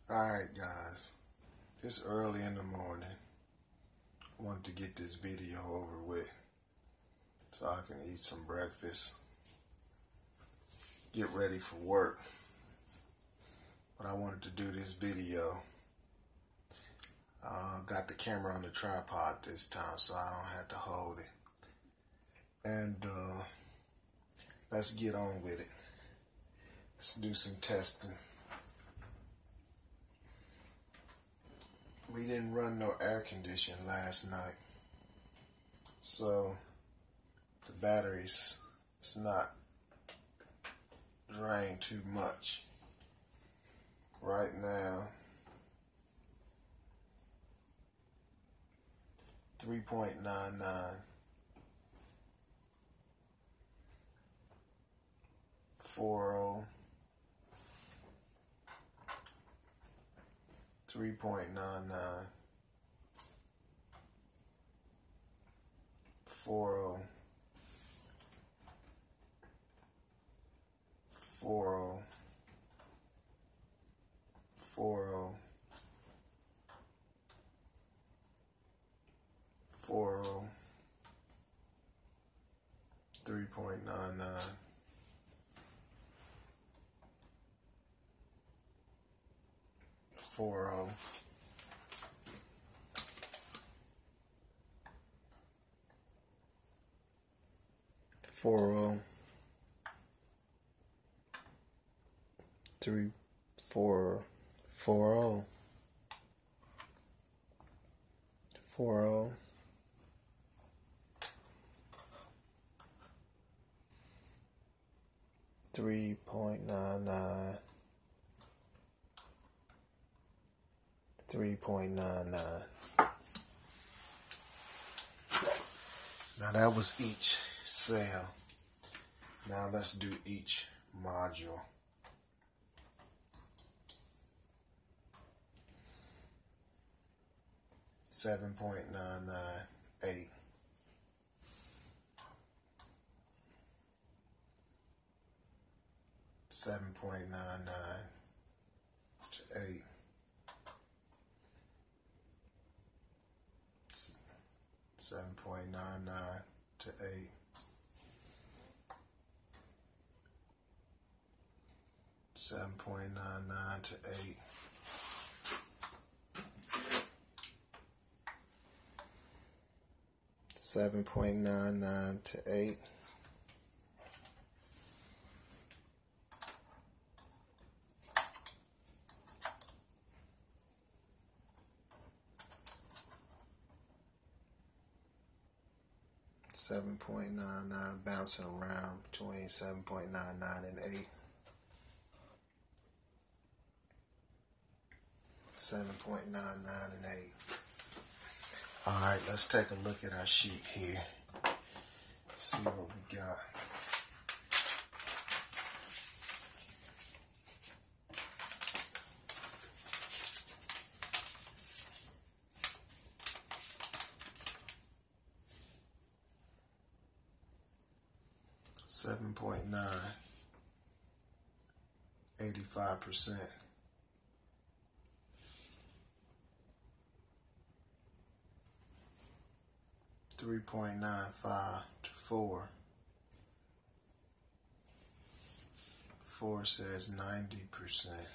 Alright guys, it's early in the morning. I wanted to get this video over with so I can eat some breakfast, get ready for work. But I wanted to do this video. Got the camera on the tripod this time so I don't have to hold it. And let's get on with it. Let's do some testing. We didn't run no air conditioning last night, so the batteries, it's not drained too much. Right now, 3.99. 40. 3.99, 40, 40, 40, 40, 3.99, 40, 40, 3, 4, 40, 40, 3.99, 3.99. Now that was each cell. Now let's do each module. $7.998. $7.99 to 8. $7.99 to 8. $7.99 to 8. $7.99 to 8. $7.99, bouncing around between $7.99 and 8. $7.99 and 8. Alright, let's take a look at our sheet here. See what we got. $7.9, 85%. $3.95 to 4. 4 says 90%.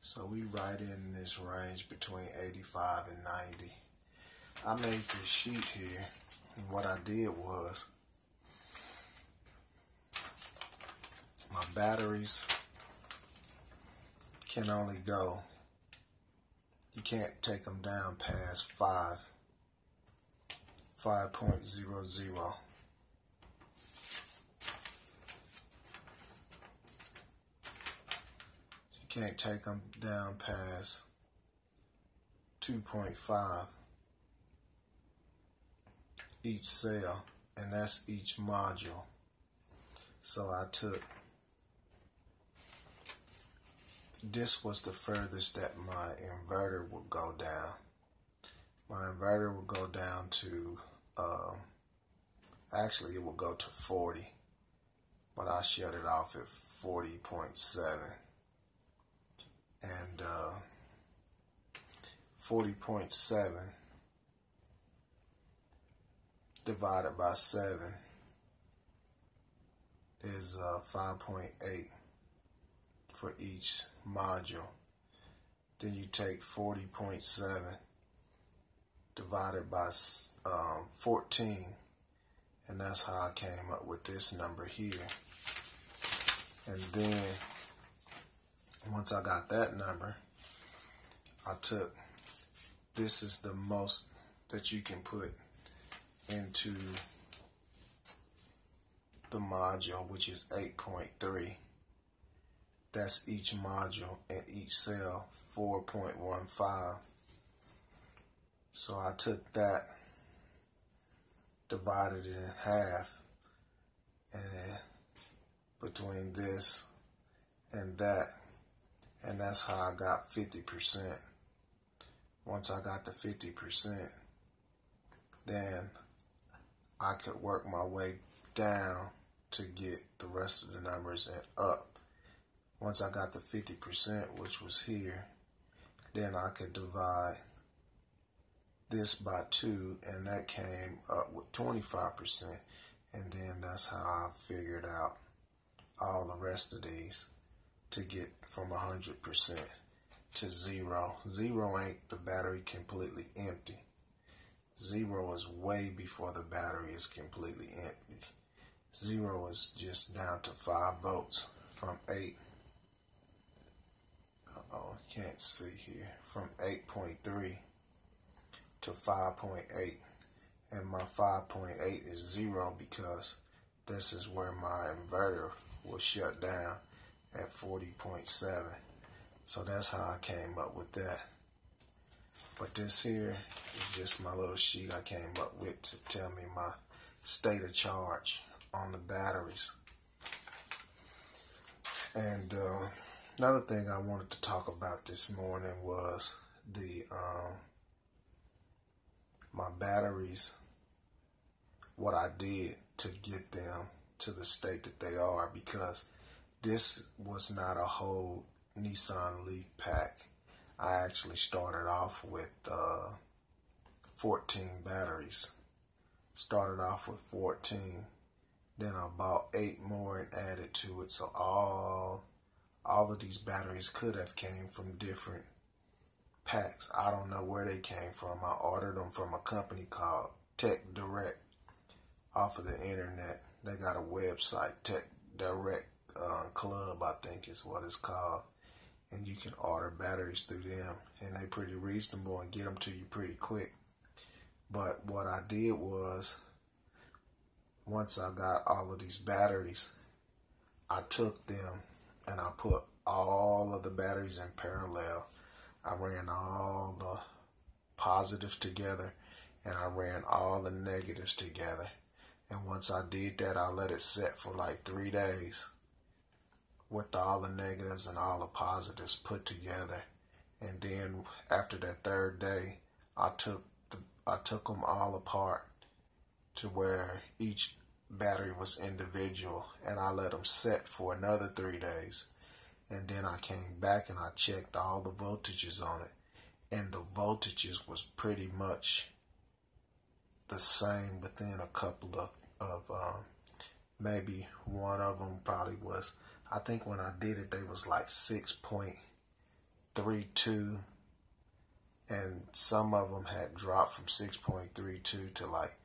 So we right in this range between 85 and 90. I made this sheet here, and what I did was my batteries can only go, you can't take them down past 5.00. You can't take them down past 2.5 each cell, and that's each module. So I took, this was the furthest that my inverter would go down. My inverter would go down to, actually it would go to 40, but I shut it off at 40.7. and 40.7 divided by 7 is 5.8 for each module. Then you take 40.7 divided by 14, and that's how I came up with this number here. And then once I got that number, I took, this is the most that you can put into the module, which is 8.3. That's each module, and each cell 4.15. So I took that, divided it in half, and between this and that, and that's how I got 50%. Once I got the 50%, then I could work my way down to get the rest of the numbers and up. Once I got the 50%, which was here, then I could divide this by 2, and that came up with 25%. And then that's how I figured out all the rest of these to get from 100% to 0. 0 ain't the battery completely empty. 0 is way before the battery is completely empty. 0 is just down to 5 volts from 8. Uh-oh, can't see here. From 8.3 to 5.8. And my 5.8 is 0 because this is where my inverter was shut down at 40.7. So that's how I came up with that. But this here is just my little sheet I came up with to tell me my state of charge on the batteries. And another thing I wanted to talk about this morning was the my batteries, what I did to get them to the state that they are, because this was not a whole Nissan Leaf pack. I actually started off with 14 batteries. Started off with 14, then I bought 8 more and added to it. So all of these batteries could have came from different packs. I don't know where they came from. I ordered them from a company called Tech Direct off of the internet. They got a website, Tech Direct Club, I think is what it's called. And you can order batteries through them, and they pretty reasonable and get them to you pretty quick. But what I did was, once I got all of these batteries, I took them and I put all of the batteries in parallel. I ran all the positives together and I ran all the negatives together. And once I did that, I let it set for like 3 days with all the negatives and all the positives put together. And then after that 3rd day, I took them all apart to where each battery was individual, and I let them set for another 3 days. And then I came back and I checked all the voltages on it, and the voltages was pretty much the same within a couple of maybe one of them probably was, I think when I did it, they was like 6.32, and some of them had dropped from 6.32 to like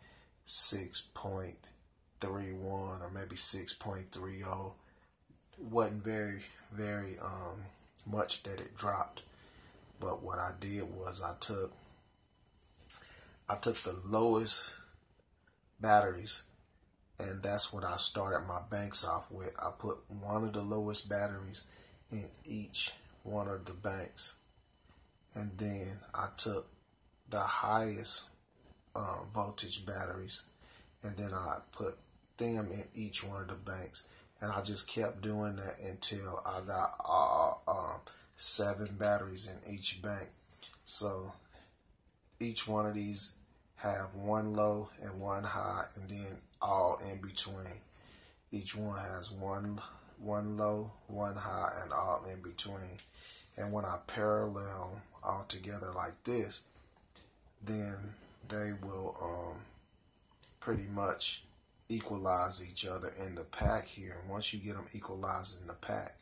6.31 or maybe 6.30. Wasn't very much that it dropped. But what I did was I took the lowest batteries, and that's what I started my banks off with. I put one of the lowest batteries in each one of the banks, and then I took the highest voltage batteries, and then I put them in each one of the banks. And I just kept doing that until I got 7 batteries in each bank. So each one of these have one low and one high, and then all in between. Each one has one low, one high, and all in between. And when I parallel all together like this, then they will pretty much equalize each other in the pack here. And once you get them equalized in the pack,